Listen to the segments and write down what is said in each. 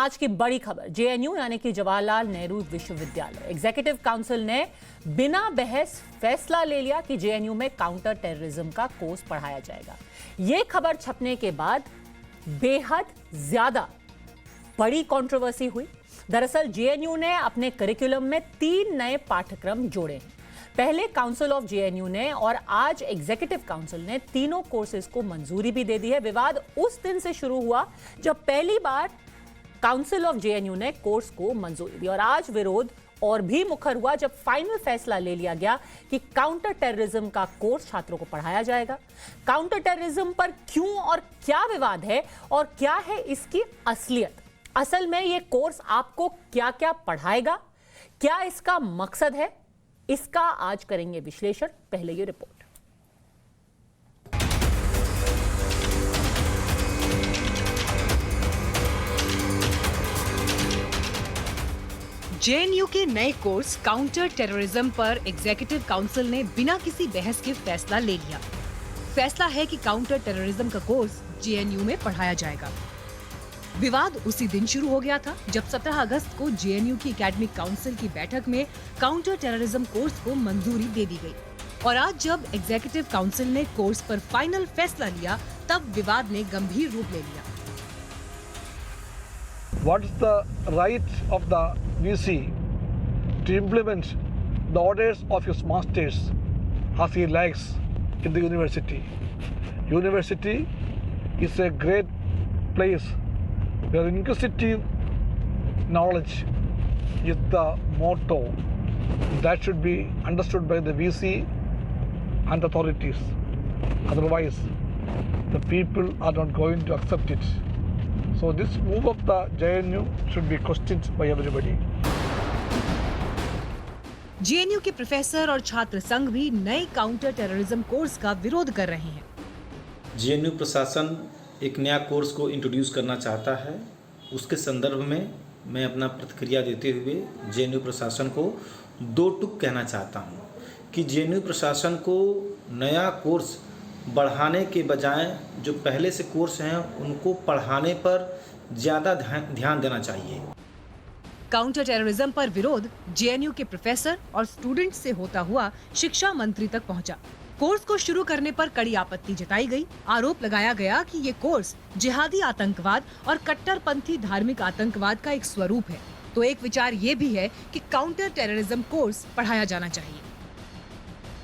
आज की बड़ी खबर, जेएनयू यानी कि जवाहरलाल नेहरू विश्वविद्यालय एग्जीक्यूटिव काउंसिल ने बिना बहस फैसला ले लिया कि जेएनयू में काउंटर टेररिज्म का कोर्स पढ़ाया जाएगा। यह खबर छपने के बाद बेहद ज्यादा बड़ी कंट्रोवर्सी हुई। दरअसल जेएनयू ने अपने करिकुलम में 3 नए पाठ्यक्रम जोड़े हैं। पहले काउंसिल ऑफ जेएनयू ने और आज एग्जीक्यूटिव काउंसिल ने तीनों कोर्सेज को मंजूरी भी दे दी है। विवाद उस दिन से शुरू हुआ जब पहली बार काउंसिल ऑफ जेएनयू ने कोर्स को मंजूरी दी और आज विरोध और भी मुखर हुआ जब फाइनल फैसला ले लिया गया कि काउंटर टेररिज्म का कोर्स छात्रों को पढ़ाया जाएगा। काउंटर टेररिज्म पर क्यों और क्या विवाद है और क्या है इसकी असलियत? असल में यह कोर्स आपको क्या-क्या पढ़ाएगा, क्या इसका मकसद है, इसका आज करेंगे विश्लेषण। पहले ये रिपोर्ट। जेएनयू के नए कोर्स काउंटर टेररिज्म पर एग्जीक्यूटिव काउंसिल ने बिना किसी बहस के फैसला ले लिया। फैसला है कि काउंटर टेररिज्म का कोर्स जेएनयू में पढ़ाया जाएगा। विवाद उसी दिन शुरू हो गया था जब 17 अगस्त को जेएनयू की एकेडमिक काउंसिल की बैठक में काउंटर टेररिज्म कोर्स को मंजूरी दे दी गई और आज जब एग्जीक्यूटिव काउंसिल ने कोर्स पर फाइनल फैसला लिया तब विवाद ने गंभीर रूप ले लिया। What is the right of the VC to implement the orders of his masters as he likes in the university? University is a great place where inquisitive knowledge is the motto that should be understood by the VC and authorities. Otherwise, the people are not going to accept it. So this move of the JNU should be questioned by everybody. JNU के professor और छात्र संघ भी नए counter terrorism course का विरोध कर रहे हैं। जेएनयू प्रशासन एक नया कोर्स को इंट्रोड्यूस करना चाहता है। उसके संदर्भ में मैं अपना प्रतिक्रिया देते हुए जेएनयू प्रशासन को 2 टुक कहना चाहता हूं कि जेएनयू प्रशासन को नया कोर्स बढ़ाने के बजाय जो पहले से कोर्स हैं उनको पढ़ाने पर ज़्यादा ध्यान देना चाहिए। काउंटर टेररिज्म पर विरोध जेएनयू के प्रोफेसर और स्टूडेंट से होता हुआ शिक्षा मंत्री तक पहुंचा। कोर्स को शुरू करने पर कड़ी आपत्ति जताई गई। आरोप लगाया गया कि ये कोर्स जिहादी आतंकवाद और कट्टरपंथी धार्मिक आतंकवाद का एक स्वरूप है। तो एक विचार ये भी है कि काउंटर टेररिज्म कोर्स पढ़ाया जाना चाहिए।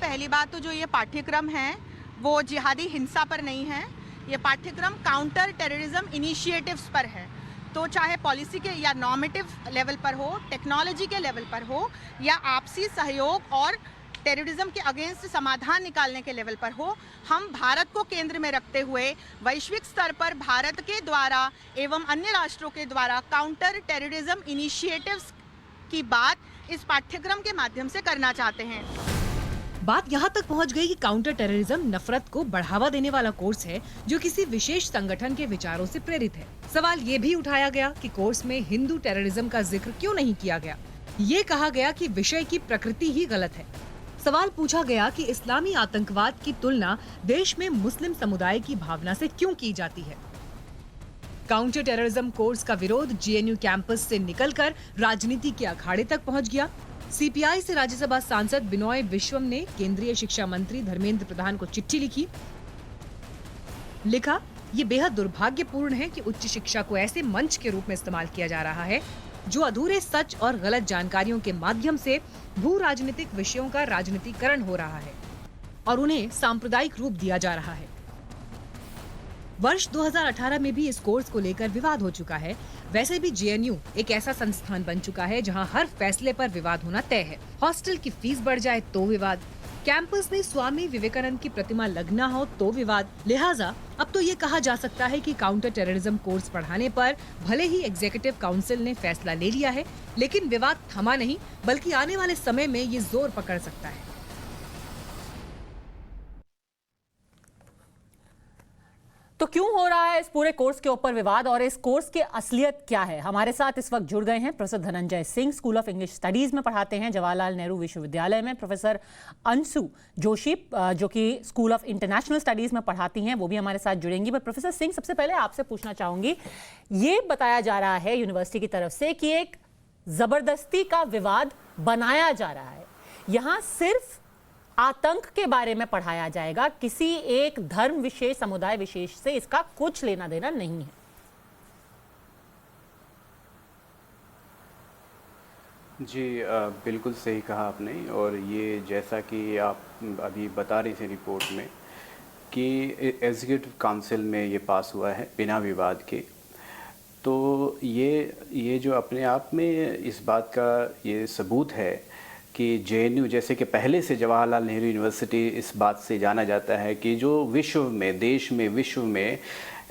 पहली बात तो जो ये पाठ्यक्रम है वो जिहादी हिंसा पर नहीं है। ये पाठ्यक्रम काउंटर टेररिज्म इनिशिएटिव्स पर है। तो चाहे पॉलिसी के या नॉर्मेटिव लेवल पर हो, टेक्नोलॉजी के लेवल पर हो या आपसी सहयोग और टेररिज्म के अगेंस्ट समाधान निकालने के लेवल पर हो, हम भारत को केंद्र में रखते हुए वैश्विक स्तर पर भारत के द्वारा एवं अन्य राष्ट्रों के द्वारा काउंटर टेररिज्म इनिशिएटिव्स की बात इस पाठ्यक्रम के माध्यम से करना चाहते हैं। बात यहाँ तक पहुँच गई कि काउंटर टेररिज्म नफरत को बढ़ावा देने वाला कोर्स है जो किसी विशेष संगठन के विचारों से प्रेरित है। सवाल ये भी उठाया गया कि कोर्स में हिंदू टेररिज्म का जिक्र क्यों नहीं किया गया। ये कहा गया कि विषय की प्रकृति ही गलत है। सवाल पूछा गया कि इस्लामी आतंकवाद की तुलना देश में मुस्लिम समुदाय की भावना से क्यों की जाती है। काउंटर टेररिज्म कोर्स का विरोध जेएनयू कैंपस से निकलकर राजनीति के अखाड़े तक पहुंच गया। सीपीआई से राज्यसभा सांसद बिनोय विश्वम ने केंद्रीय शिक्षा मंत्री धर्मेंद्र प्रधान को चिट्ठी लिखा, ये बेहद दुर्भाग्यपूर्ण है कि उच्च शिक्षा को ऐसे मंच के रूप में इस्तेमाल किया जा रहा है जो अधूरे सच और गलत जानकारियों के माध्यम से भू राजनीतिक विषयों का राजनीतिकरण हो रहा है और उन्हें सांप्रदायिक रूप दिया जा रहा है। वर्ष 2018 में भी इस कोर्स को लेकर विवाद हो चुका है। वैसे भी जेएनयू एक ऐसा संस्थान बन चुका है जहां हर फैसले पर विवाद होना तय है। हॉस्टल की फीस बढ़ जाए तो विवाद, कैंपस में स्वामी विवेकानंद की प्रतिमा लगना हो तो विवाद। लिहाजा अब तो ये कहा जा सकता है कि काउंटर टेररिज्म कोर्स पढ़ाने पर भले ही एग्जीक्यूटिव काउंसिल ने फैसला ले लिया है, लेकिन विवाद थमा नहीं, बल्कि आने वाले समय में ये जोर पकड़ सकता है। तो क्यों हो रहा है इस पूरे कोर्स के ऊपर विवाद और इस कोर्स की असलियत क्या है? हमारे साथ इस वक्त जुड़ गए हैं professor Dhananjay Singh, school of English studies में पढ़ाते हैं जवाहरलाल नेहरू विश्वविद्यालय में। प्रोफेसर अंशु जोशी जो कि स्कूल ऑफ इंटरनेशनल स्टडीज में पढ़ाती हैं, वो भी हमारे साथ जुड़ेंगी। पर प्रोफेसर सिंह, सबसे पहले आपसे पूछना चाहूंगी, ये बताया जा रहा है यूनिवर्सिटी की तरफ से कि एक जबरदस्ती का विवाद बनाया जा रहा है, यहां सिर्फ आतंक के बारे में पढ़ाया जाएगा, किसी एक धर्म विशेष, समुदाय विशेष से इसका कुछ लेना देना नहीं है। जी बिल्कुल सही कहा आपने। और ये जैसा कि आप अभी बता रही थी रिपोर्ट में कि एग्जीक्यूटिव काउंसिल में ये पास हुआ है बिना विवाद के, तो ये जो अपने आप में इस बात का ये सबूत है कि जेएनयू, जैसे कि पहले से जवाहरलाल नेहरू यूनिवर्सिटी इस बात से जाना जाता है कि जो विश्व में, देश में, विश्व में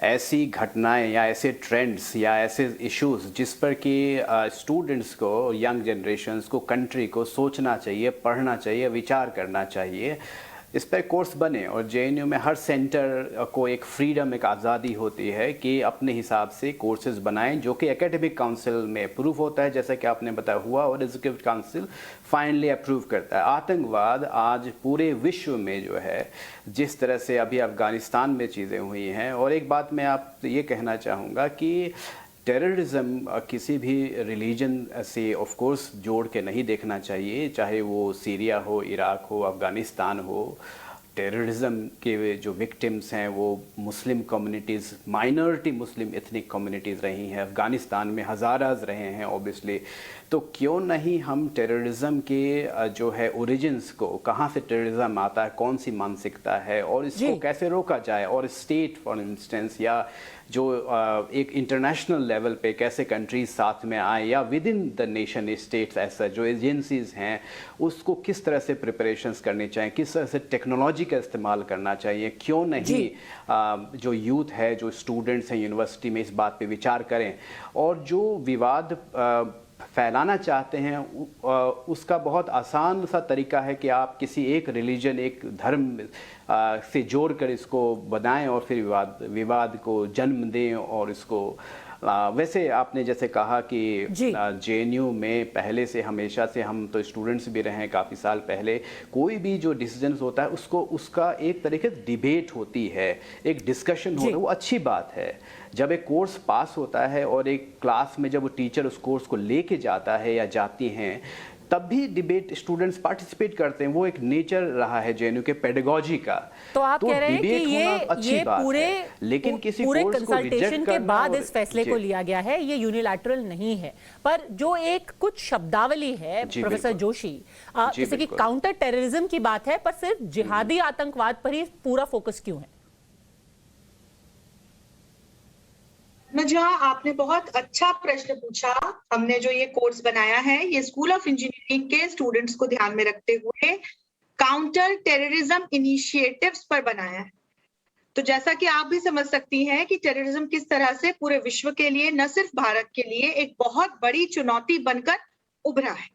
ऐसी घटनाएं या ऐसे ट्रेंड्स या ऐसे इश्यूज़ जिस पर कि स्टूडेंट्स को, यंग जनरेशन्स को, कंट्री को सोचना चाहिए, पढ़ना चाहिए, विचार करना चाहिए, इस पर कोर्स बने। और जेएनयू में हर सेंटर को एक फ्रीडम, एक आज़ादी होती है कि अपने हिसाब से कोर्सेज बनाएं जो कि एकेडमिक काउंसिल में अप्रूव होता है, जैसा कि आपने बताया हुआ, और एग्जीक्यूटिव काउंसिल फाइनली अप्रूव करता है। आतंकवाद आज पूरे विश्व में जो है, जिस तरह से अभी अफ़गानिस्तान में चीज़ें हुई हैं, और एक बात मैं आप ये कहना चाहूँगा कि टेररिज्म किसी भी रिलीजन से ऑफ कोर्स जोड़ के नहीं देखना चाहिए, चाहे वो सीरिया हो, इराक हो, अफ़गानिस्तान हो। टेररिज्म के जो विक्टिम्स हैं वो मुस्लिम कम्युनिटीज़, माइनॉरिटी मुस्लिम एथनिक कम्युनिटीज़ रही हैं, अफ़गानिस्तान में हज़ाराज रहे हैं ऑब्वियसली। तो क्यों नहीं हम टेररिज्म के जो है ओरिजिन्स को, कहाँ से टेररिज्म आता है, कौन सी मानसिकता है और इसको कैसे रोका जाए, और स्टेट फॉर इंस्टेंस या जो एक इंटरनेशनल लेवल पे कैसे कंट्रीज साथ में आए, या with in the nation states ऐसा जो एजेंसीज हैं उसको किस तरह से प्रिपरेशंस करनी चाहिए, किस तरह से टेक्नोलॉजी का इस्तेमाल करना चाहिए। क्यों नहीं जो यूथ है, जो स्टूडेंट्स हैं यूनिवर्सिटी में, इस बात पे विचार करें। और जो विवाद फैलाना चाहते हैं उसका बहुत आसान सा तरीका है कि आप किसी एक रिलीजन, एक धर्म से जोड़कर इसको बनाएं और फिर विवाद को जन्म दें। और इसको वैसे आपने जैसे कहा कि जेएनयू में पहले से, हमेशा से, हम तो स्टूडेंट्स भी रहे हैं काफ़ी साल पहले, कोई भी जो डिसीजंस होता है उसका एक तरीके से डिबेट होती है, एक डिस्कशन होता है, वो अच्छी बात है। जब एक कोर्स पास होता है और एक क्लास में जब वो टीचर उस कोर्स को लेके जाता है या जाती हैं, तब भी डिबेट स्टूडेंट्स पार्टिसिपेट करते हैं। वो एक नेचर रहा है जेएनयू के पेडागोजी का। तो आप कह रहे हैं कि ये पूरे लेकिन किसी पूरे कोर्स को कंसल्टेशन के बाद इस फैसले को लिया गया है, ये यूनिलैटरल नहीं है। पर जो एक कुछ शब्दावली है प्रोफेसर जोशी, जैसे कि काउंटर टेररिज्म की बात है, पर सिर्फ जिहादी आतंकवाद पर ही पूरा फोकस क्यों है? जहाँ आपने बहुत अच्छा प्रश्न पूछा। हमने जो ये कोर्स बनाया है, ये स्कूल ऑफ इंजीनियरिंग के स्टूडेंट्स को ध्यान में रखते हुए काउंटर टेररिज्म इनिशिएटिव्स पर बनाया है। तो जैसा कि आप भी समझ सकती हैं कि टेररिज्म किस तरह से पूरे विश्व के लिए, न सिर्फ भारत के लिए, एक बहुत बड़ी चुनौती बनकर उभरा है।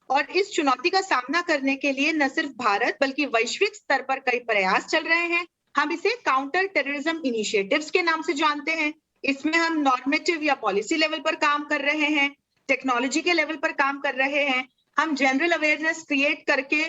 और इस चुनौती का सामना करने के लिए न सिर्फ भारत बल्कि वैश्विक स्तर पर कई प्रयास चल रहे हैं। हम इसे काउंटर टेररिज्म इनिशिएटिव्स के नाम से जानते हैं। इसमें हम नॉर्मेटिव या पॉलिसी लेवल पर काम कर रहे हैं, टेक्नोलॉजी के लेवल पर काम कर रहे हैं, हम जनरल अवेयरनेस क्रिएट करके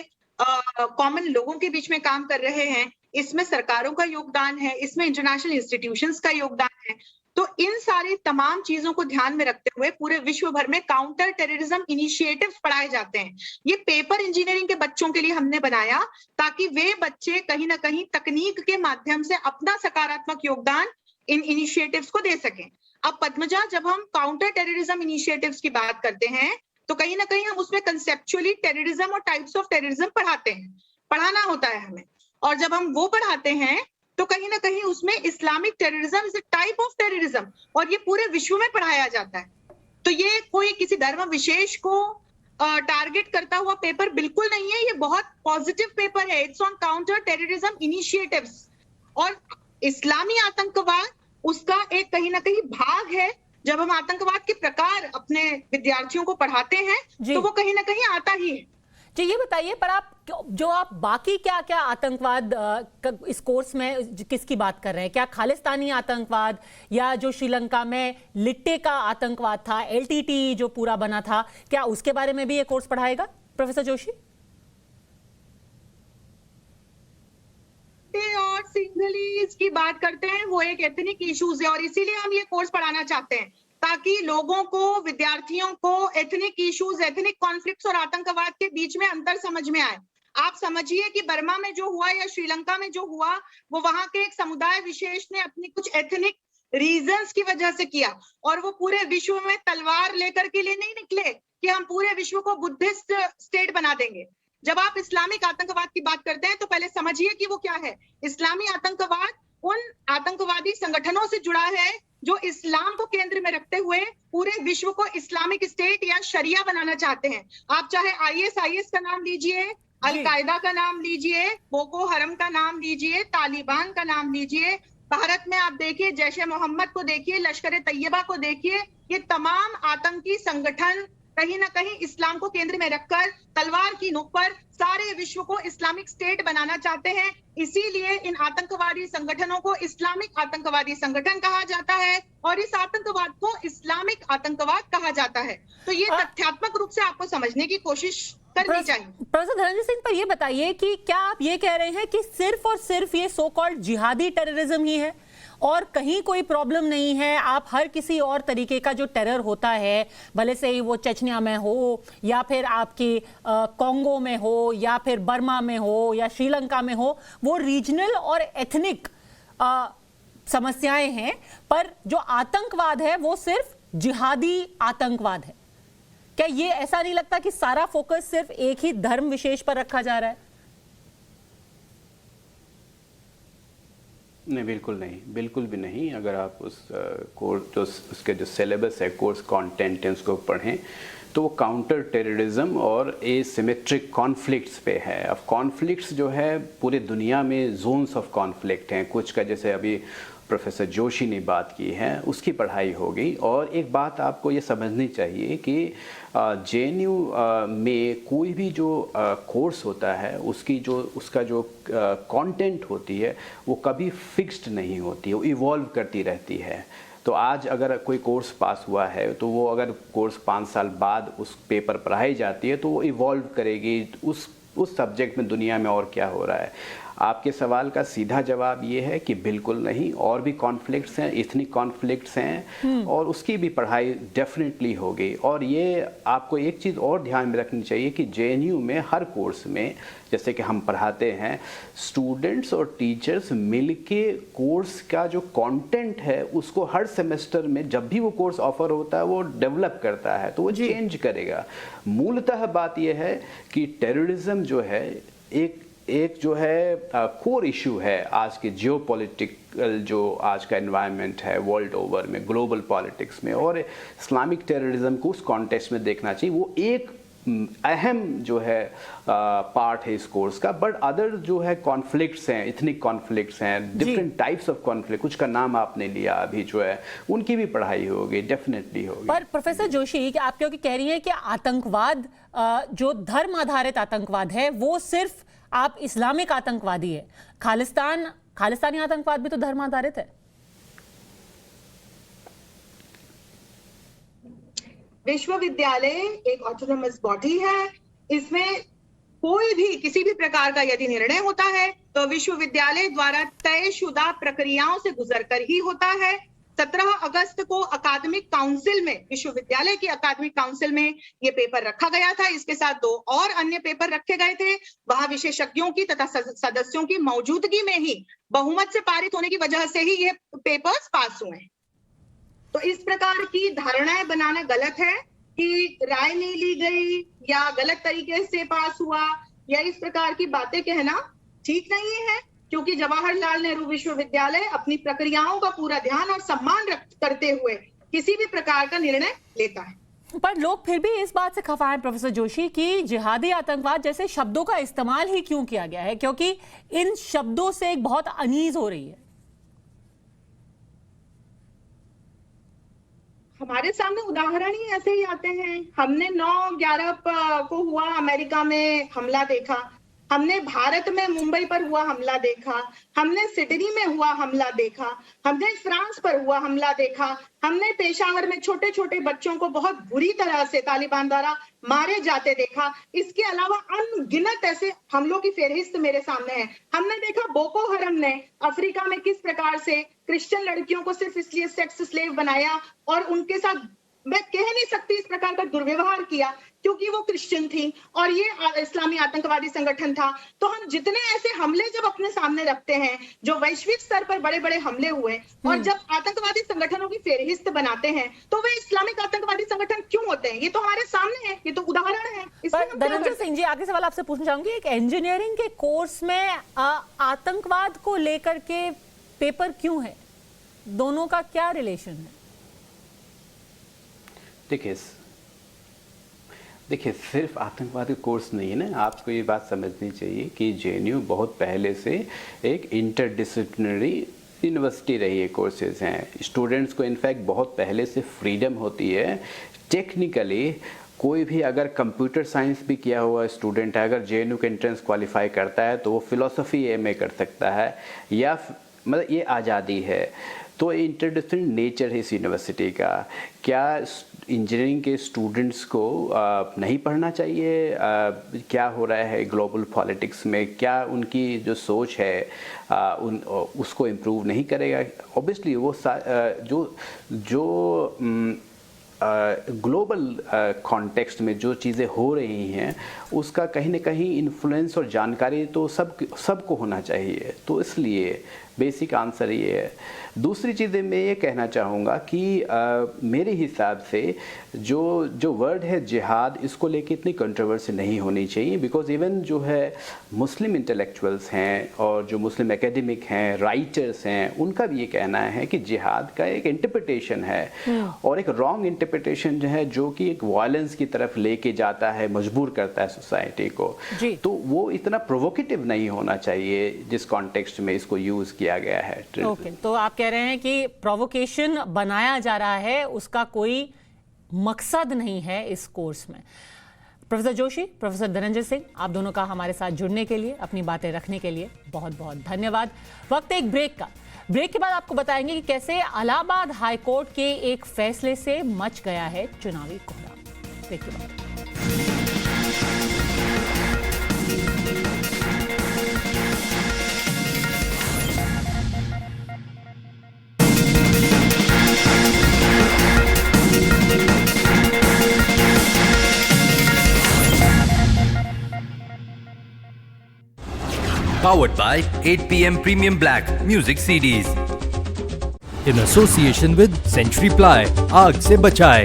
कॉमन लोगों के बीच में काम कर रहे हैं। इसमें सरकारों का योगदान है, इसमें इंटरनेशनल इंस्टीट्यूशंस का योगदान है। तो इन सारी तमाम चीजों को ध्यान में रखते हुए पूरे विश्व भर में काउंटर टेररिज्म इनिशिएटिव्स पढ़ाए जाते हैं। ये पेपर इंजीनियरिंग के बच्चों के लिए हमने बनाया ताकि वे बच्चे कहीं ना कहीं तकनीक के माध्यम से अपना सकारात्मक योगदान इन इनिशिएटिव्स को दे सकें। अब पद्मजा, जब हम काउंटर टेररिज्म इनिशिएटिव्स की बात करते हैं तो कहीं ना कहीं हम उसमें कंसेप्चुअली टेररिज्म और टाइप्स ऑफ टेररिज्म पढ़ाते हैं, पढ़ाना होता है हमें। और जब हम वो पढ़ाते हैं तो कहीं ना कहीं उसमें Islamic terrorism is a type of terrorism, और ये पूरे विश्व में पढ़ाया जाता है। तो ये कोई किसी धर्म विशेष को टारगेट करता हुआ पेपर बिल्कुल नहीं है, ये बहुत पॉजिटिव पेपर है। It's on counter terrorism initiatives. और इस्लामी आतंकवाद उसका एक कहीं ना कहीं भाग है। जब हम आतंकवाद के प्रकार अपने विद्यार्थियों को पढ़ाते हैं तो वो कहीं ना कहीं आता ही है। जी ये बताइए, पर आप जो आप बाकी क्या क्या आतंकवाद इस कोर्स में किसकी बात कर रहे हैं? क्या खालिस्तानी आतंकवाद या जो श्रीलंका में लिट्टे का आतंकवाद था, LTT जो पूरा बना था, क्या उसके बारे में भी ये कोर्स पढ़ाएगा प्रोफेसर जोशी? और सिंगलीज की बात करते हैं, वो एक एथनिक इश्यूज है और इसीलिए हम ये कोर्स पढ़ाना चाहते हैं ताकि लोगों को, विद्यार्थियों को एथनिक इश्यूज, एथनिक कॉन्फ्लिक्ट्स और आतंकवाद के बीच में अंतर समझ में आए। आप समझिए कि बर्मा में जो हुआ या श्रीलंका में जो हुआ, वो वहां के एक समुदाय विशेष ने अपनी कुछ एथनिक रीजंस की वजह से किया और वो पूरे विश्व में तलवार लेकर के लिए नहीं निकले कि हम पूरे विश्व को बुद्धिस्ट स्टेट बना देंगे। जब आप इस्लामिक आतंकवाद की बात करते हैं तो पहले समझिए कि वो क्या है। इस्लामी आतंकवाद उन आतंकवादी संगठनों से जुड़ा है जो इस्लाम को केंद्र में रखते हुए पूरे विश्व को इस्लामिक स्टेट या शरिया बनाना चाहते हैं। आप चाहे ISIS का नाम लीजिए, अल-कायदा का नाम लीजिए, बोको हरम का नाम लीजिए, तालिबान का नाम लीजिए, भारत में आप देखिए जैश ए मोहम्मद को देखिए, लश्कर तैयबा को देखिए, ये तमाम आतंकी संगठन कहीं ना कहीं इस्लाम को केंद्र में रखकर तलवार की नोक पर सारे विश्व को इस्लामिक स्टेट बनाना चाहते हैं। इसीलिए इन आतंकवादी संगठनों को इस्लामिक आतंकवादी संगठन कहा जाता है और इस आतंकवाद को इस्लामिक आतंकवाद कहा जाता है। तो ये तथ्यात्मक रूप से आपको समझने की कोशिश करनी चाहिए। प्रोफेसर धनंजय सिंह, पर ये बताइए कि क्या आप ये कह रहे हैं कि सिर्फ और सिर्फ ये सो कॉल्ड जिहादी टेररिज्म ही है और कहीं कोई प्रॉब्लम नहीं है? आप हर किसी और तरीके का जो टेरर होता है, भले से ही वो चेचनिया में हो या फिर आपकी कॉन्गो में हो या फिर बर्मा में हो या श्रीलंका में हो, वो रीजनल और एथनिक समस्याएं हैं, पर जो आतंकवाद है वो सिर्फ जिहादी आतंकवाद है। क्या ये ऐसा नहीं लगता कि सारा फोकस सिर्फ एक ही धर्म विशेष पर रखा जा रहा है? नहीं, बिल्कुल नहीं, बिल्कुल भी नहीं। अगर आप उस कोर्स जो उसके जो सिलेबस है, कोर्स कंटेंट है, उसको पढ़ें तो वो काउंटर टेररिज्म और एसिमेट्रिक कॉन्फ्लिक्ट्स पे है। अब कॉन्फ्लिक्ट्स जो है पूरे दुनिया में जोन्स ऑफ कॉन्फ्लिक्ट हैं, कुछ का जैसे अभी प्रोफेसर जोशी ने बात की है उसकी पढ़ाई होगी। और एक बात आपको ये समझनी चाहिए कि JNU में कोई भी जो कोर्स होता है उसका जो कंटेंट होती है वो कभी फिक्स्ड नहीं होती है, वो इवॉल्व करती रहती है। तो आज अगर कोई कोर्स पास हुआ है तो वो अगर कोर्स 5 साल बाद उस पेपर पढ़ाई जाती है तो वो इवॉल्व करेगी उस सब्जेक्ट में, दुनिया में और क्या हो रहा है। आपके सवाल का सीधा जवाब ये है कि बिल्कुल नहीं, और भी कॉन्फ्लिक्ट्स हैं, इथनिक कॉन्फ्लिक्ट्स हैं और उसकी भी पढ़ाई डेफिनेटली होगी। और ये आपको एक चीज़ और ध्यान में रखनी चाहिए कि JNU में हर कोर्स में जैसे कि हम पढ़ाते हैं, स्टूडेंट्स और टीचर्स मिलके कोर्स का जो कंटेंट है उसको हर सेमेस्टर में जब भी वो कोर्स ऑफर होता है वो डेवलप करता है, तो वो चेंज करेगा। मूलतः बात यह है कि टेररिज्म जो है एक जो है कोर इशू है आज के जियोपॉलिटिकल जो आज का एनवायरनमेंट है वर्ल्ड ओवर में, ग्लोबल पॉलिटिक्स में, और इस्लामिक टेररिज्म को उस कॉन्टेक्स्ट में देखना चाहिए। वो एक अहम जो है पार्ट है इस कोर्स का। बट अदर जो है कॉन्फ्लिक्ट्स हैं, इथनिक कॉन्फ्लिक्ट्स हैं, डिफरेंट टाइप्स ऑफ कॉन्फ्लिक्ट, कुछ का नाम आपने लिया अभी जो है, उनकी भी पढ़ाई होगी, डेफिनेटली होगी। पर प्रोफेसर जोशी, कि आप क्योंकि कह रही हैं कि आतंकवाद जो धर्म आधारित आतंकवाद है वो सिर्फ आप इस्लामिक आतंकवादी है, खालिस्तानी आतंकवाद भी तो धर्म आधारित है। विश्वविद्यालय एक ऑटोनोमस बॉडी है, इसमें कोई भी किसी भी प्रकार का यदि निर्णय होता है तो विश्वविद्यालय द्वारा तयशुदा प्रक्रियाओं से गुजरकर ही होता है। 17 अगस्त को अकादमिक काउंसिल में, विश्वविद्यालय की अकादमिक काउंसिल में ये पेपर रखा गया था। इसके साथ 2 और अन्य पेपर रखे गए थे। वहां विशेषज्ञों की तथा सदस्यों की मौजूदगी में ही बहुमत से पारित होने की वजह से ही ये पेपर्स पास हुए। तो इस प्रकार की धारणाएं बनाना गलत है कि राय नहीं ली गई या गलत तरीके से पास हुआ या इस प्रकार की बातें कहना ठीक नहीं है, क्योंकि जवाहरलाल नेहरू विश्वविद्यालय अपनी प्रक्रियाओं का पूरा ध्यान और सम्मान करते हुए किसी भी प्रकार का निर्णय लेता है। पर लोग फिर भी इस बात से खफा हैं प्रोफेसर जोशी कि जिहादी आतंकवाद जैसे शब्दों का इस्तेमाल ही क्यों किया गया है, क्योंकि इन शब्दों से एक बहुत अनीज हो रही है। हमारे सामने उदाहरण ही ऐसे ही आते हैं। हमने 9/11 को हुआ अमेरिका में हमला देखा, हमने भारत में मुंबई पर हुआ हमला देखा, हमने सिडनी में हुआ हमला देखा, हमने फ्रांस पर हुआ हमला देखा, हमने पेशावर में छोटे छोटे बच्चों को बहुत बुरी तरह से तालिबान द्वारा मारे जाते देखा। इसके अलावा अनगिनत ऐसे हमलों की फेहरिस्त मेरे सामने है। हमने देखा बोको हरम ने अफ्रीका में किस प्रकार से क्रिश्चियन लड़कियों को सिर्फ इसलिए सेक्स स्लेव बनाया और उनके साथ, मैं कह नहीं सकती इस प्रकार का दुर्व्यवहार किया क्योंकि वो क्रिश्चियन थी और ये इस्लामी आतंकवादी संगठन था। तो हम जितने ऐसे हमले जब अपने सामने रखते हैं, जो वैश्विक स्तर पर बड़े बड़े हमले हुए, और जब आतंकवादी संगठनों की फेहरिस्त बनाते हैं, तो वे इस्लामिक आतंकवादी संगठन क्यों होते हैं? ये तो हमारे सामने है, ये तो उदाहरण है। पर धनंजय सिंह जी, आगे सवाल आपसे पूछना चाहूंगी, एक इंजीनियरिंग के कोर्स में आतंकवाद को लेकर के पेपर क्यों है? दोनों का क्या रिलेशन है? देखिए सिर्फ आतंकवादी कोर्स नहीं है ना, आपको ये बात समझनी चाहिए कि जेएनयू बहुत पहले से एक इंटरडिसिप्लिनरी यूनिवर्सिटी रही है, कोर्सेज हैं, स्टूडेंट्स को इनफैक्ट बहुत पहले से फ्रीडम होती है। टेक्निकली कोई भी अगर कंप्यूटर साइंस भी किया हुआ स्टूडेंट है, अगर जेएनयू का एंट्रेंस क्वालिफाई करता है तो वो फिलोसफी एमए कर सकता है, या मतलब ये आज़ादी है। तो इंटरडिसिप्लिनरी नेचर है इस यूनिवर्सिटी का। क्या इंजीनियरिंग के स्टूडेंट्स को नहीं पढ़ना चाहिए? क्या हो रहा है ग्लोबल पॉलिटिक्स में, क्या उनकी जो सोच है उसको इम्प्रूव नहीं करेगा? ऑब्वियसली वो जो ग्लोबल कॉन्टेक्स्ट में जो चीज़ें हो रही हैं उसका कहीं ना कहीं इन्फ्लुएंस और जानकारी तो सबको होना चाहिए। तो इसलिए बेसिक आंसर ये है। दूसरी चीज़ें मैं ये कहना चाहूँगा कि मेरे हिसाब से जो वर्ड है जिहाद, इसको लेके इतनी कंट्रोवर्सी नहीं होनी चाहिए, बिकॉज इवन जो है मुस्लिम इंटेलेक्चुअल्स हैं और जो मुस्लिम एकेडमिक हैं, राइटर्स हैं, उनका भी ये कहना है कि जिहाद का एक इंटरप्रिटेशन है और एक रॉन्ग इंटरप्रिटेशन जो है, जो कि एक वायलेंस की तरफ लेके जाता है, मजबूर करता है सोसाइटी को। तो वो इतना प्रोवोकेटिव नहीं होना चाहिए जिस कॉन्टेक्स्ट में इसको यूज़ किया गया है। ओके, तो आप कह रहे हैं कि प्रोवोकेशन बनाया जा रहा है, उसका कोई मकसद नहीं है इस कोर्स में। प्रोफेसर जोशी, प्रोफेसर धनंजय सिंह, आप दोनों का हमारे साथ जुड़ने के लिए, अपनी बातें रखने के लिए बहुत बहुत धन्यवाद। वक्त एक ब्रेक का। ब्रेक के बाद आपको बताएंगे कि कैसे इलाहाबाद हाई कोर्ट के एक फैसले से मच गया है चुनावी कोहराम। ब्रेक के बाद। Powered by 8pm Premium Black Music CDs. In association with Century Ply, आग से बचाए।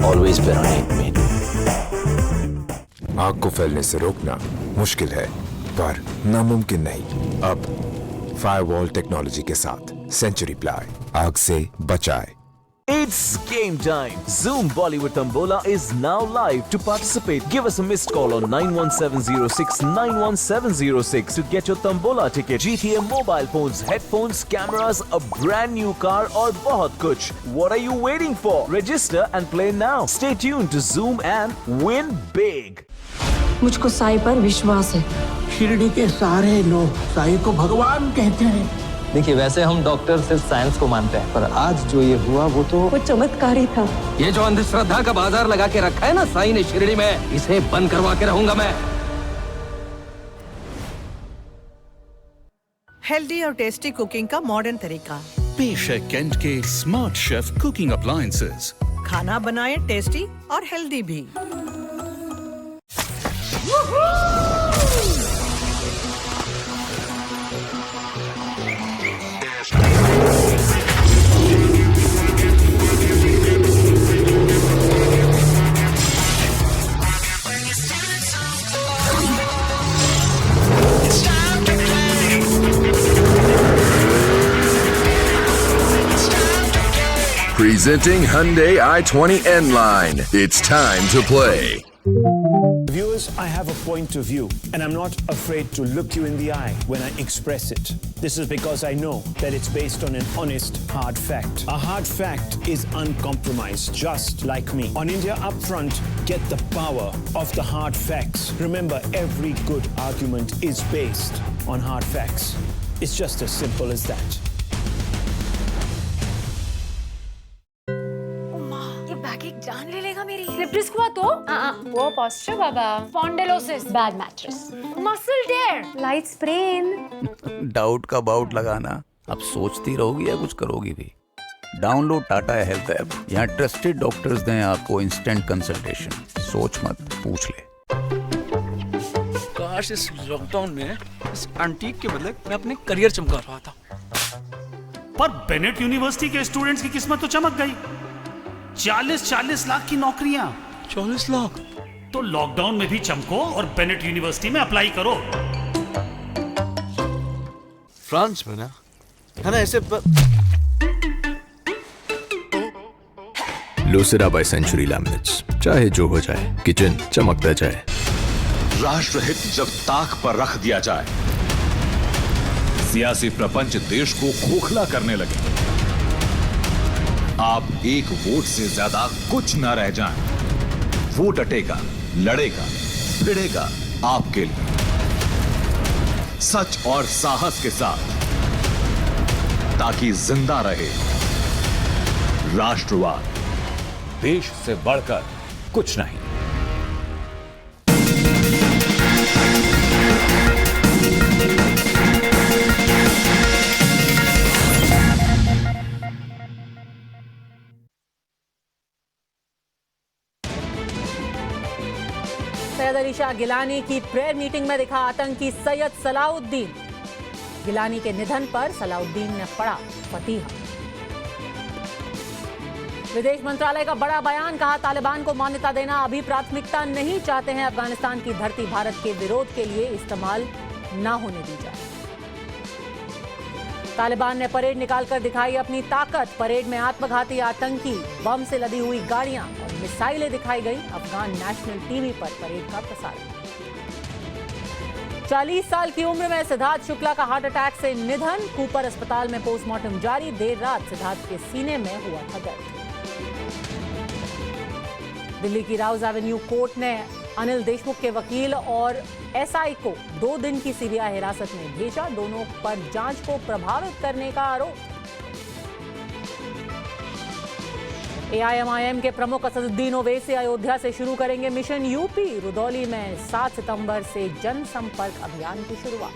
Always paranoid. आग को फैलने से रोकना मुश्किल है, पर नामुमकिन नहीं। अब फायरवॉल टेक्नोलॉजी के साथ सेंचुरी प्लाई, आग से बचाए। It's game time. Zoom Bollywood Tombola is now live. To participate, give us a missed call on 91706 91706 to get your Tombola ticket. GTA mobile phones, headphones, cameras, a brand new car और बहुत कुछ. What are you waiting for? Register and play now. Stay tuned to Zoom and win big. मुझको साईं पर विश्वास है। शिरडी के सारे लोग साईं को भगवान कहते हैं। देखिए, वैसे हम डॉक्टर सिर्फ साइंस को मानते हैं, पर आज जो ये हुआ वो चमत्कारी था। ये जो अंधश्रद्धा का बाजार लगा के रखा है ना साईं ने शिरडी में, इसे बंद करवा के रहूंगा मैं। हेल्दी और टेस्टी कुकिंग का मॉडर्न तरीका। पेश है कैंट के स्मार्ट शेफ कुकिंग अप्लायंसेस। खाना बनाए टेस्टी और हेल्दी भी। Presenting Hyundai i20 N-Line. It's time to play. Viewers, I have a point of view, and I'm not afraid to look you in the eye when I express it. This is because I know that it's based on an honest, hard fact. A hard fact is uncompromised, just like me. On India Upfront, get the power of the hard facts. Remember, every good argument is based on hard facts. It's just as simple as that. जान ले लेगा मेरी slip disc हुआ तो वो posture बाबा spondylosis bad mattress muscle टेयर light sprain doubt का bought लगाना अब सोचती रहोगी या कुछ करोगी भी। Download Tata health app. यहाँ ट्रस्टेड डॉक्टर्स दें आपको इंस्टेंट कंसल्टेशन। सोच मत, पूछ ले। काश इस लॉकडाउन में इस एंटीक के बदले मैं अपने करियर चमका रहा था। पर बेनेट यूनिवर्सिटी के स्टूडेंट्स की किस्मत तो चमक गई। 40 लाख की नौकरियां। 40 लाख? तो लॉकडाउन में भी चमको और बेनेट यूनिवर्सिटी में अप्लाई करो। फ्रांस में ना, है ना ऐसे लोसेरा बाय सेंचुरी लैमिनेट्स। चाहे जो हो जाए, किचन चमकता जाए। राष्ट्रहित जब ताक पर रख दिया जाए, सियासी प्रपंच देश को खोखला करने लगे, आप एक वोट से ज्यादा कुछ न रह जाएं। वोट अटेगा, लड़ेगा, भिड़ेगा आपके लिए, सच और साहस के साथ, ताकि जिंदा रहे राष्ट्रवाद। देश से बढ़कर कुछ नहीं। सैयद अली शाह गिलानी की प्रेयर मीटिंग में दिखा आतंकी सैयद सलाउद्दीन। गिलानी के निधन पर सलाउद्दीन ने पढ़ा फतीहा। विदेश मंत्रालय का बड़ा बयान, कहा तालिबान को मान्यता देना अभी प्राथमिकता नहीं, चाहते हैं अफगानिस्तान की धरती भारत के विरोध के लिए इस्तेमाल ना होने दी जाए। तालिबान ने परेड निकालकर दिखाई अपनी ताकत। परेड में आत्मघाती आतंकी बम से लदी हुई गाड़ियां और मिसाइलें दिखाई गई। अफगान नेशनल टीवी पर परेड का प्रसारण। 40 साल की उम्र में सिद्धार्थ शुक्ला का हार्ट अटैक से निधन। कूपर अस्पताल में पोस्टमार्टम जारी। देर रात सिद्धार्थ के सीने में हुआ था दर्द। दिल्ली की राउज एवेन्यू कोर्ट ने अनिल देशमुख के वकील और एसआई को 2 दिन की सीबीआई हिरासत में भेजा। दोनों पर जांच को प्रभावित करने का आरोप। एआईएमआईएम के प्रमुख असदुद्दीन ओवैसी अयोध्या से शुरू करेंगे मिशन यूपी। रुदौली में 7 सितंबर से जनसंपर्क अभियान की शुरुआत।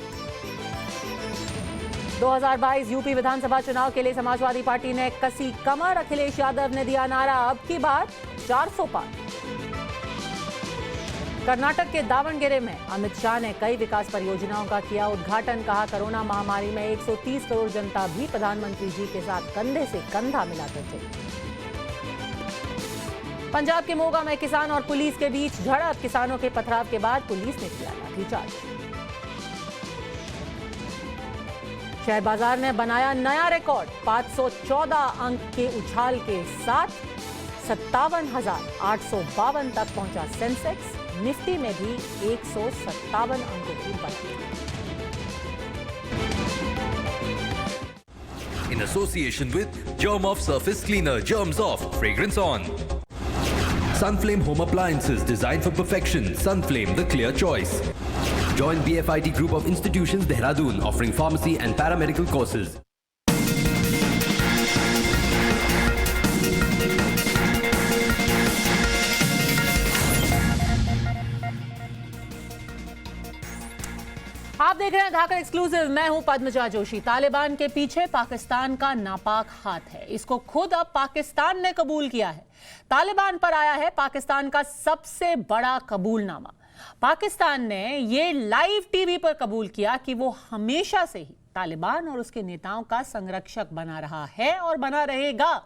2022 यूपी विधानसभा चुनाव के लिए समाजवादी पार्टी ने कसी कमर। अखिलेश यादव ने दिया नारा, अब की बार 400 पार। कर्नाटक के दावणगेरे में अमित शाह ने कई विकास परियोजनाओं का किया उद्घाटन। कहा कोरोना महामारी में 130 करोड़ जनता भी प्रधानमंत्री जी के साथ कंधे से कंधा मिलाकर चली। पंजाब के मोगा में किसान और पुलिस के बीच झड़प। किसानों के पथराव के बाद पुलिस ने किया लाठीचार्ज। शेयर बाजार ने बनाया नया रिकॉर्ड। 514 अंक के उछाल के साथ 57,852 तक पहुंचा सेंसेक्स। निफ्टी में भी 157 अंकों की बढ़त। In association with Germ Off Surface Cleaner, Germs Off, Fragrance On. Sunflame Home Appliances, designed for perfection. Sunflame, the clear choice. Join BFIT Group of Institutions, Dehradun, offering pharmacy and paramedical courses. आप देख रहे हैं धाकर exclusive. मैं हूं पद्मजा जोशी। तालिबान के पीछे पाकिस्तान का नापाक हाथ है, इसको खुद अब पाकिस्तान ने कबूल किया है। तालिबान पर आया है पाकिस्तान का सबसे बड़ा कबूलनामा। पाकिस्तान ने ये लाइव टीवी पर कबूल किया कि वो हमेशा से ही तालिबान और उसके नेताओं का संरक्षक बना रहा है और बना रहेगा।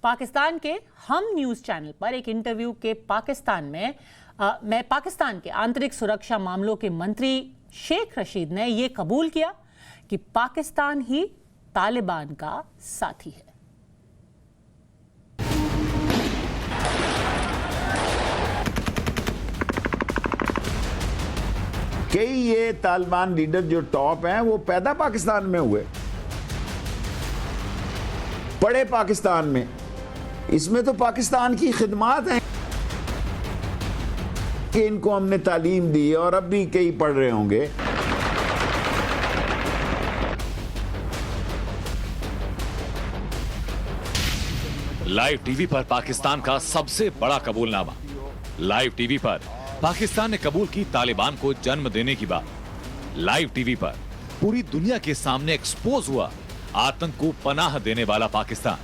पाकिस्तान के हम न्यूज चैनल पर एक इंटरव्यू के पाकिस्तान के आंतरिक सुरक्षा मामलों के मंत्री शेख रशीद ने यह कबूल किया कि पाकिस्तान ही तालिबान का साथी है। कई ये तालिबान लीडर जो टॉप हैं वो पैदा पाकिस्तान में हुए, पढ़े पाकिस्तान में, इसमें तो पाकिस्तान की खिदमात हैं कि इनको हमने तालीम दी और अब भी कई पढ़ रहे होंगे। लाइव टीवी पर पाकिस्तान का सबसे बड़ा कबूलनामा। लाइव टीवी पर पाकिस्तान ने कबूल की तालिबान को जन्म देने की बात। लाइव टीवी पर पूरी दुनिया के सामने एक्सपोज हुआ आतंक को पनाह देने वाला पाकिस्तान।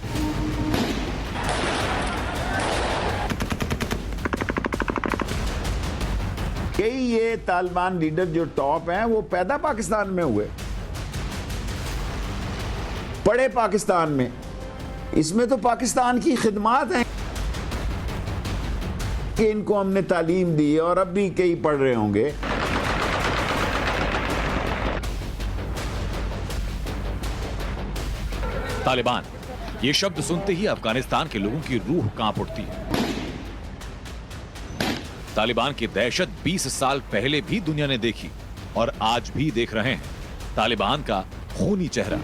कई ये तालिबान लीडर जो टॉप हैं वो पैदा पाकिस्तान में हुए, पढ़े पाकिस्तान में, इसमें तो पाकिस्तान की खिदमात हैं कि इनको हमने तालीम दी और अब भी कई पढ़ रहे होंगे। तालिबान, ये शब्द सुनते ही अफगानिस्तान के लोगों की रूह कांप उठती है। तालिबान की दहशत 20 साल पहले भी दुनिया ने देखी और आज भी देख रहे हैं। तालिबान का खूनी चेहरा।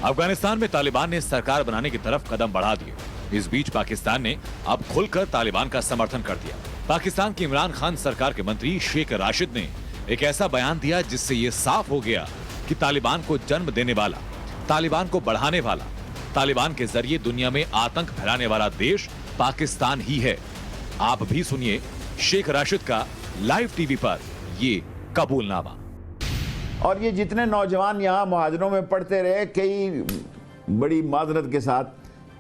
अफगानिस्तान में तालिबान ने सरकार बनाने की तरफ कदम बढ़ा दिए। इस बीच पाकिस्तान ने अब खुलकर तालिबान का समर्थन कर दिया। पाकिस्तान की इमरान खान सरकार के मंत्री शेख राशिद ने एक ऐसा बयान दिया जिससे यह साफ हो गया कि तालिबान को जन्म देने वाला, तालिबान को बढ़ाने वाला, तालिबान के जरिए दुनिया में आतंक फैलाने वाला देश पाकिस्तान ही है। आप भी सुनिए शेख राशिद का लाइव टीवी पर ये कबूलनामा। और ये जितने नौजवान यहाँ मुहाजरों में पढ़ते रहे, कई बड़ी माजरत के साथ,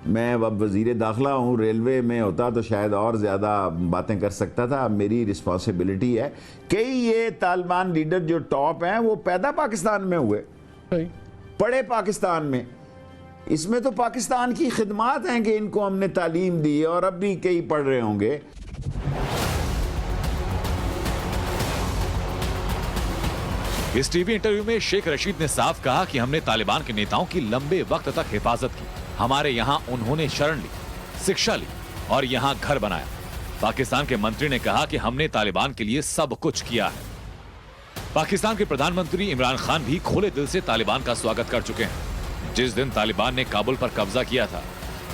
मैं अब वजीर दाखिला हूँ, रेलवे में होता तो शायद और ज़्यादा बातें कर सकता था, मेरी रिस्पॉन्सिबिलिटी है। कई ये तालिबान लीडर जो टॉप हैं वो पैदा पाकिस्तान में हुए, पढ़े पाकिस्तान में, इसमें तो पाकिस्तान की खिदमात हैं कि इनको हमने तालीम दी और अब भी कई पढ़ रहे होंगे। इस टीवी इंटरव्यू में शेख रशीद ने साफ कहा कि हमने तालिबान के नेताओं की लंबे वक्त तक हिफाजत की। हमारे यहाँ उन्होंने शरण ली, शिक्षा ली और यहाँ घर बनाया। पाकिस्तान के मंत्री ने कहा कि हमने तालिबान के लिए सब कुछ किया है। पाकिस्तान के प्रधानमंत्री इमरान खान भी खुले दिल से तालिबान का स्वागत कर चुके हैं। जिस दिन तालिबान ने काबुल पर कब्जा किया था,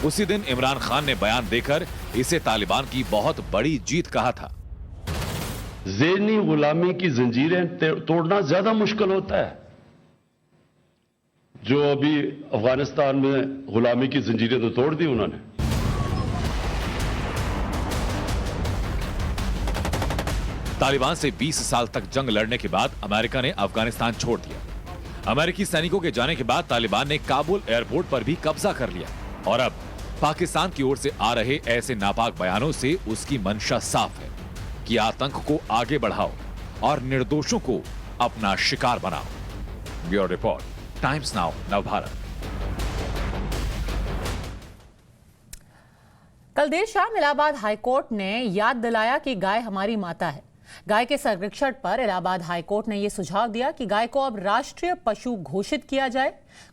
उसी दिन इमरान खान ने बयान देकर इसे तालिबान की बहुत बड़ी जीत कहा था। ज़हनी गुलामी की जंजीरें तोड़ना ज्यादा मुश्किल होता है। जो अभी अफगानिस्तान में गुलामी की जंजीरें तो तोड़ दी उन्होंने। तालिबान से 20 साल तक जंग लड़ने के बाद अमेरिका ने अफगानिस्तान छोड़ दिया। अमेरिकी सैनिकों के जाने के बाद तालिबान ने काबुल एयरपोर्ट पर भी कब्जा कर लिया और अब पाकिस्तान की ओर से आ रहे ऐसे नापाक बयानों से उसकी मंशा साफ है कि आतंक को आगे बढ़ाओ और निर्दोषों को अपना शिकार बनाओ। Bureau report, times now, Navbharat. कल देर शाम इलाहाबाद हाईकोर्ट ने याद दिलाया कि गाय हमारी माता है। गाय के संरक्षण पर इलाहाबाद हाईकोर्ट ने यह सुझाव दिया कि गाय को अब राष्ट्रीय पशु घोषित किया जाए।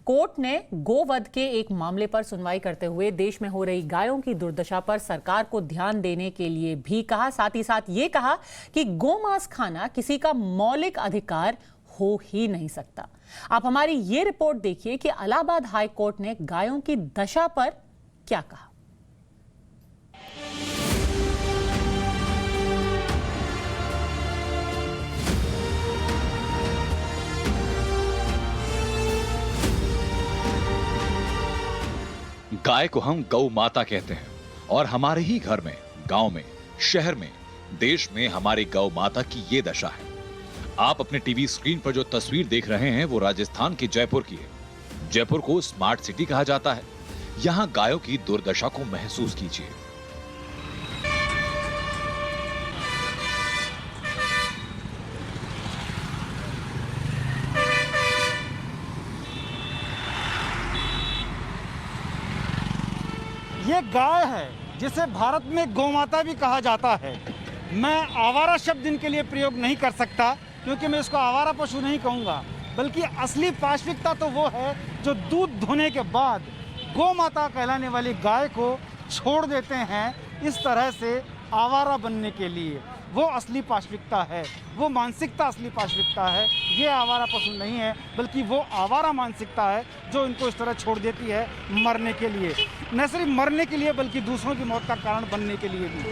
कोर्ट ने गोवध के एक मामले पर सुनवाई करते हुए देश में हो रही गायों की दुर्दशा पर सरकार को ध्यान देने के लिए भी कहा। साथ ही साथ ये कहा कि गोमांस खाना किसी का मौलिक अधिकार हो ही नहीं सकता। आप हमारी ये रिपोर्ट देखिए कि इलाहाबाद हाईकोर्ट ने गायों की दशा पर क्या कहा। गाय को हम गौ माता कहते हैं और हमारे ही घर में, गांव में, शहर में, देश में हमारी गौ माता की ये दशा है। आप अपने टीवी स्क्रीन पर जो तस्वीर देख रहे हैं वो राजस्थान के जयपुर की है। जयपुर को स्मार्ट सिटी कहा जाता है। यहां गायों की दुर्दशा को महसूस कीजिए। ये गाय है जिसे भारत में गौमाता भी कहा जाता है। मैं आवारा शब्द इनके लिए प्रयोग नहीं कर सकता क्योंकि मैं इसको आवारा पशु नहीं कहूँगा, बल्कि असली पाश्विकता तो वो है जो दूध धोने के बाद गौमाता कहलाने वाली गाय को छोड़ देते हैं इस तरह से आवारा बनने के लिए। वो असली पाशविकता है, वो मानसिकता असली पाशविकता है। ये आवारा पशु नहीं है, बल्कि वो आवारा मानसिकता है जो इनको इस तरह छोड़ देती है मरने के लिए, न सिर्फ मरने के लिए बल्कि दूसरों की मौत का कारण बनने के लिए भी।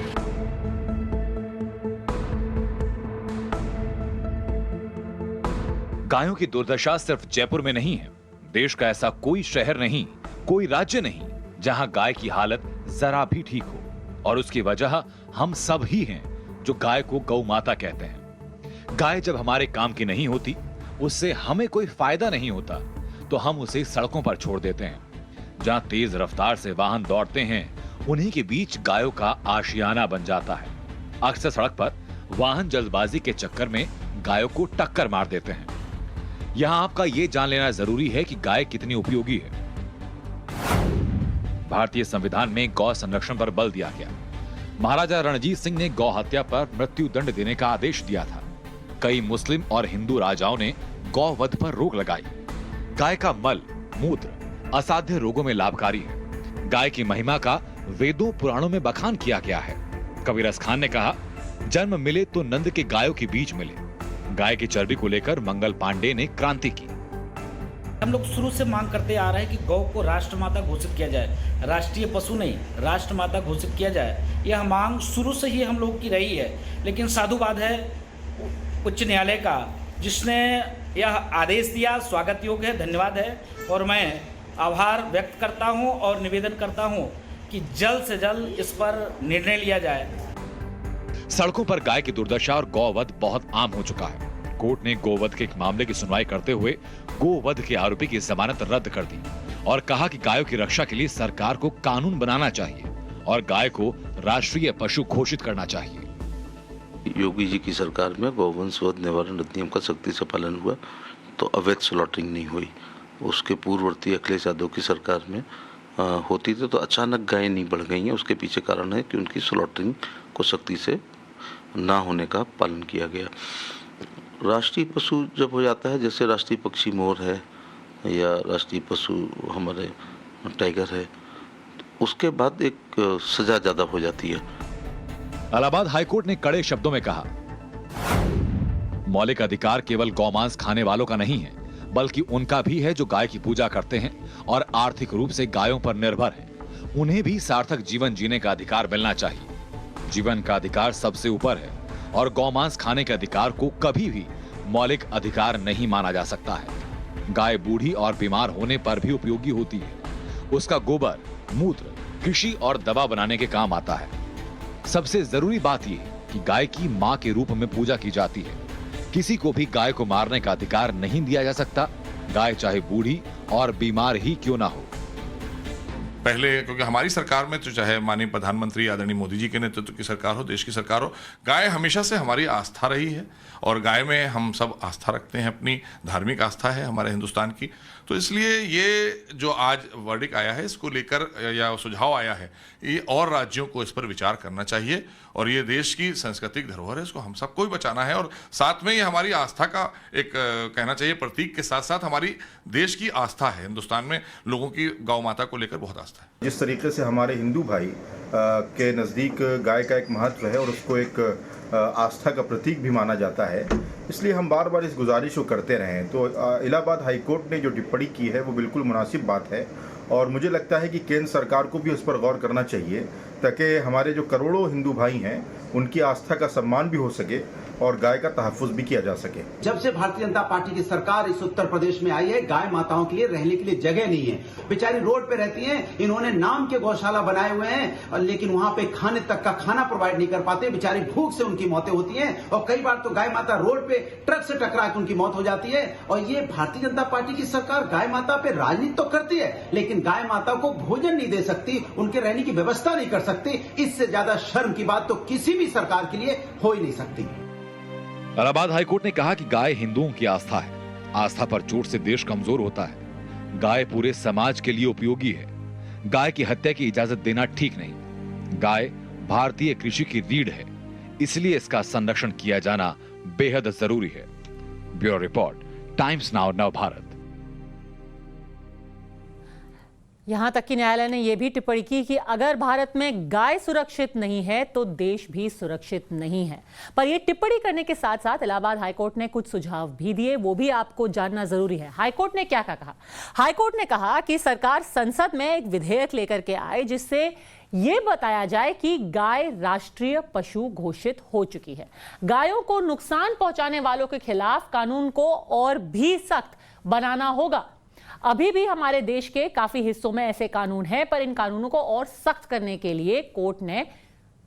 गायों की दुर्दशा सिर्फ जयपुर में नहीं है। देश का ऐसा कोई शहर नहीं, कोई राज्य नहीं जहां गाय की हालत जरा भी ठीक हो, और उसकी वजह हम सब ही हैं जो गाय को गौ माता कहते हैं। गाय जब हमारे काम की नहीं होती, उससे हमें कोई फायदा नहीं होता, तो हम उसे सड़कों पर छोड़ देते हैं। जहां तेज रफ्तार से वाहन दौड़ते हैं, उन्हीं के बीच गायों का आशियाना बन जाता है। अक्सर सड़क पर वाहन जल्दबाजी के चक्कर में गायों को टक्कर मार देते हैं। यहां आपका यह जान लेना जरूरी है कि गाय कितनी उपयोगी है। भारतीय संविधान में गौ संरक्षण पर बल दिया गया। महाराजा रणजीत सिंह ने गौ हत्या पर मृत्यु दंड देने का आदेश दिया था। कई मुस्लिम और हिंदू राजाओं ने गौ वध पर रोक लगाई। गाय का मल, मूत्र असाध्य रोगों में लाभकारी है। गाय की महिमा का वेदों पुराणों में बखान किया गया है। कबीरस खान ने कहा, जन्म मिले तो नंद के गायों के बीच मिले। गाय की चर्बी को लेकर मंगल पांडे ने क्रांति की। हम लोग शुरू से मांग करते आ रहे हैं कि गौ को राष्ट्रमाता घोषित किया जाए, राष्ट्रीय पशु नहीं, राष्ट्रमाता घोषित किया जाए। यह मांग शुरू से ही हम लोग की रही है, लेकिन साधुवाद है उच्च न्यायालय का जिसने यह आदेश दिया, स्वागत योग्य है, धन्यवाद है। और मैं आभार व्यक्त करता हूं और निवेदन करता हूं कि जल्द से जल्द इस पर निर्णय लिया जाए। सड़कों पर गाय की दुर्दशा और गौवध बहुत आम हो चुका है। कोर्ट ने गोवध के एक मामले की सुनवाई करते हुए गोवध के आरोपी की जमानत रद्द कर दी और कहा कि गायों की रक्षा के लिए सरकार को कानून बनाना चाहिए और गाय को राष्ट्रीय पशु घोषित करना चाहिए। योगी जी की सरकार में गौवंश वध निवारण अधिनियम का सख्ती से पालन हुआ, तो अवैध स्लॉटरिंग नहीं हुई। उसके पूर्ववर्ती अखिलेश यादव की सरकार में होती थी तो अचानक गायें नहीं बढ़ गई हैं। उसके पीछे कारण है कि उनकी स्लॉटरिंग को सख्ती से ना होने का पालन किया गया। राष्ट्रीय पशु जब हो जाता है, जैसे राष्ट्रीय पक्षी मोर है या राष्ट्रीय पशु हमारे टाइगर है, उसके बाद एक सजा ज्यादा हो जाती है। इलाहाबाद हाईकोर्ट ने कड़े शब्दों में कहा, मौलिक अधिकार केवल गौमांस खाने वालों का नहीं है, बल्कि उनका भी है जो गाय की पूजा करते हैं और आर्थिक रूप से गायों पर निर्भर हैं। उन्हें भी सार्थक जीवन जीने का अधिकार मिलना चाहिए। जीवन का अधिकार सबसे ऊपर है और गौमांस खाने के अधिकार को कभी भी मौलिक अधिकार नहीं माना जा सकता है। गाय बूढ़ी और बीमार होने पर भी उपयोगी होती है। उसका गोबर, मूत्र कृषि और दवा बनाने के काम आता है। सबसे जरूरी बात यह है कि गाय की मां के रूप में पूजा की जाती है। किसी को भी गाय को मारने का अधिकार नहीं दिया जा सकता, गाय चाहे बूढ़ी और बीमार ही क्यों ना हो। पहले क्योंकि हमारी सरकार में तो चाहे माननीय प्रधानमंत्री आदरणीय मोदी जी के नेतृत्व की सरकार हो, देश की सरकार हो, गाय हमेशा से हमारी आस्था रही है और गाय में हम सब आस्था रखते हैं, अपनी धार्मिक आस्था है हमारे हिंदुस्तान की। तो इसलिए ये जो आज वर्डिक आया है, इसको लेकर या सुझाव आया है, ये और राज्यों को इस पर विचार करना चाहिए और ये देश की सांस्कृतिक धरोहर है, इसको हम सबको ही बचाना है। और साथ में ये हमारी आस्था का एक कहना चाहिए प्रतीक के साथ साथ हमारी देश की आस्था है। हिंदुस्तान में लोगों की गौ माता को लेकर बहुत आस्था है। जिस तरीके से हमारे हिंदू भाई के नज़दीक गाय का एक महत्व है और उसको एक आस्था का प्रतीक भी माना जाता है, इसलिए हम बार बार इस गुजारिश को करते रहे। तो इलाहाबाद हाईकोर्ट ने जो टिप्पणी की है वो बिल्कुल मुनासिब बात है और मुझे लगता है कि केंद्र सरकार को भी उस पर गौर करना चाहिए ताकि हमारे जो करोड़ों हिंदू भाई हैं उनकी आस्था का सम्मान भी हो सके और गाय का तहफ़्फ़ुज़ भी किया जा सके। जब से भारतीय जनता पार्टी की सरकार इस उत्तर प्रदेश में आई है, गाय माताओं के लिए रहने के लिए जगह नहीं है। बेचारी रोड पे रहती हैं। इन्होंने नाम के गौशाला बनाए हुए हैं और लेकिन वहां पे खाने तक का खाना प्रोवाइड नहीं कर पाते। बेचारी भूख से उनकी मौतें होती हैं और कई बार तो गाय माता रोड पे ट्रक से टकरा के उनकी मौत हो जाती है। और ये भारतीय जनता पार्टी की सरकार गाय माता पे राजनीति तो करती है, लेकिन गाय माता को भोजन नहीं दे सकती, उनके रहने की व्यवस्था नहीं कर सकती। इससे ज्यादा शर्म की बात तो किसी भी सरकार के लिए हो ही नहीं सकती। इलाहाबाद हाईकोर्ट ने कहा कि गाय हिंदुओं की आस्था है। आस्था पर चोट से देश कमजोर होता है। गाय पूरे समाज के लिए उपयोगी है। गाय की हत्या की इजाजत देना ठीक नहीं। गाय भारतीय कृषि की रीढ़ है, इसलिए इसका संरक्षण किया जाना बेहद जरूरी है। ब्यूरो रिपोर्ट, टाइम्स नाउ, नव भारत। यहां तक कि न्यायालय ने यह भी टिप्पणी की कि अगर भारत में गाय सुरक्षित नहीं है तो देश भी सुरक्षित नहीं है। पर यह टिप्पणी करने के साथ साथ इलाहाबाद हाईकोर्ट ने कुछ सुझाव भी दिए, वो भी आपको जानना जरूरी है। हाईकोर्ट ने क्या कहा? हाईकोर्ट ने कहा कि सरकार संसद में एक विधेयक लेकर के आए जिससे यह बताया जाए कि गाय राष्ट्रीय पशु घोषित हो चुकी है। गायों को नुकसान पहुंचाने वालों के खिलाफ कानून को और भी सख्त बनाना होगा। अभी भी हमारे देश के काफी हिस्सों में ऐसे कानून हैं, पर इन कानूनों को और सख्त करने के लिए कोर्ट ने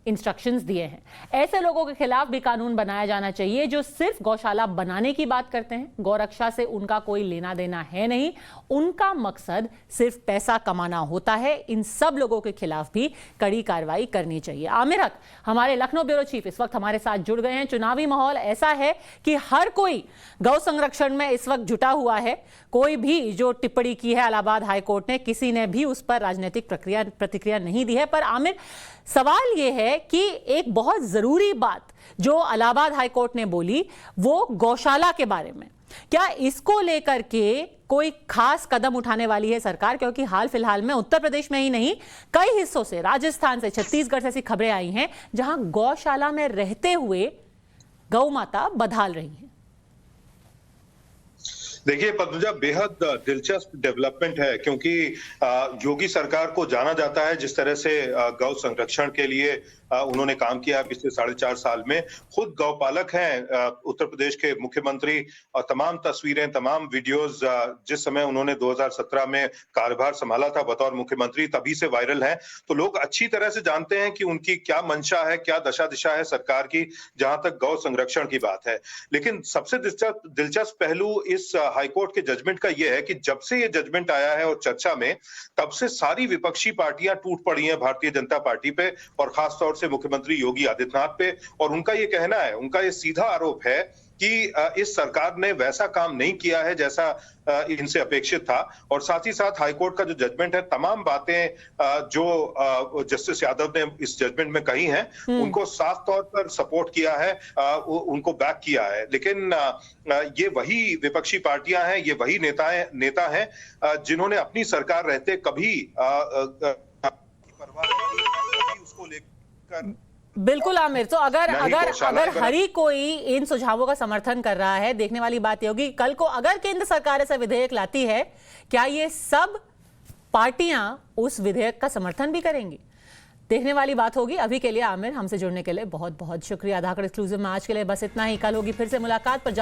इंस्ट्रक्शंस दिए हैं। ऐसे लोगों के खिलाफ भी कानून बनाया जाना चाहिए जो सिर्फ गौशाला बनाने की बात करते हैं। गौरक्षा से उनका कोई लेना देना है नहीं, उनका मकसद सिर्फ पैसा कमाना होता है। इन सब लोगों के खिलाफ भी कड़ी कार्रवाई करनी चाहिए। आमिर हक, हमारे लखनऊ ब्यूरो चीफ, इस वक्त हमारे साथ जुड़ गए हैं। चुनावी माहौल ऐसा है कि हर कोई गौ संरक्षण में इस वक्त जुटा हुआ है। कोई भी जो टिप्पणी की है इलाहाबाद हाईकोर्ट ने, किसी ने भी उस पर राजनीतिक प्रतिक्रिया नहीं दी है। पर आमिर, सवाल यह है कि एक बहुत जरूरी बात जो इलाहाबाद हाईकोर्ट ने बोली वो गौशाला के बारे में, क्या इसको लेकर के कोई खास कदम उठाने वाली है सरकार? क्योंकि हाल फिलहाल में उत्तर प्रदेश में ही नहीं, कई हिस्सों से, राजस्थान से, छत्तीसगढ़ से ऐसी खबरें आई हैं जहां गौशाला में रहते हुए गौ माता बधाल रही हैं। देखिए पद्मजा, बेहद दिलचस्प डेवलपमेंट है क्योंकि योगी सरकार को जाना जाता है जिस तरह से गौ संरक्षण के लिए उन्होंने काम किया पिछले 4.5 साल में। खुद गौपालक हैं उत्तर प्रदेश के मुख्यमंत्री, और तमाम तस्वीरें, तमाम वीडियोस जिस समय उन्होंने 2017 में कार्यभार संभाला था बतौर मुख्यमंत्री, तभी से वायरल हैं। तो लोग अच्छी तरह से जानते हैं कि उनकी क्या मंशा है, क्या दशा दिशा है सरकार की जहां तक गौ संरक्षण की बात है। लेकिन सबसे दिलचस्प पहलू इस हाईकोर्ट के जजमेंट का यह है कि जब से ये जजमेंट आया है और चर्चा में, तब से सारी विपक्षी पार्टियां टूट पड़ी हैं भारतीय जनता पार्टी पे और खासतौर से मुख्यमंत्री योगी आदित्यनाथ पे। और उनका ये कहना है, उनका ये सीधा आरोप है कि इस सरकार ने वैसा काम नहीं किया है जैसा इनसे अपेक्षित था। और साथ ही साथ हाईकोर्ट का जो जजमेंट है, तमाम बातें जो जस्टिस यादव ने इस जजमेंट में कही हैं, उनको साफ तौर पर सपोर्ट किया है, उनको बैक किया है। लेकिन ये वही विपक्षी पार्टियां हैं, ये वही नेता हैं जिन्होंने अपनी सरकार रहते कभी उसको लेकर। बिल्कुल आमिर, तो अगर हरी कोई इन सुझावों का समर्थन कर रहा है, देखने वाली बात यह होगी कल को अगर केंद्र सरकार ऐसा विधेयक लाती है, क्या ये सब पार्टियां उस विधेयक का समर्थन भी करेंगी? देखने वाली बात होगी। अभी के लिए आमिर, हमसे जुड़ने के लिए बहुत बहुत शुक्रिया। आधार एक्सक्लूसिव में आज के लिए बस इतना ही। कल होगी फिर से मुलाकात। पर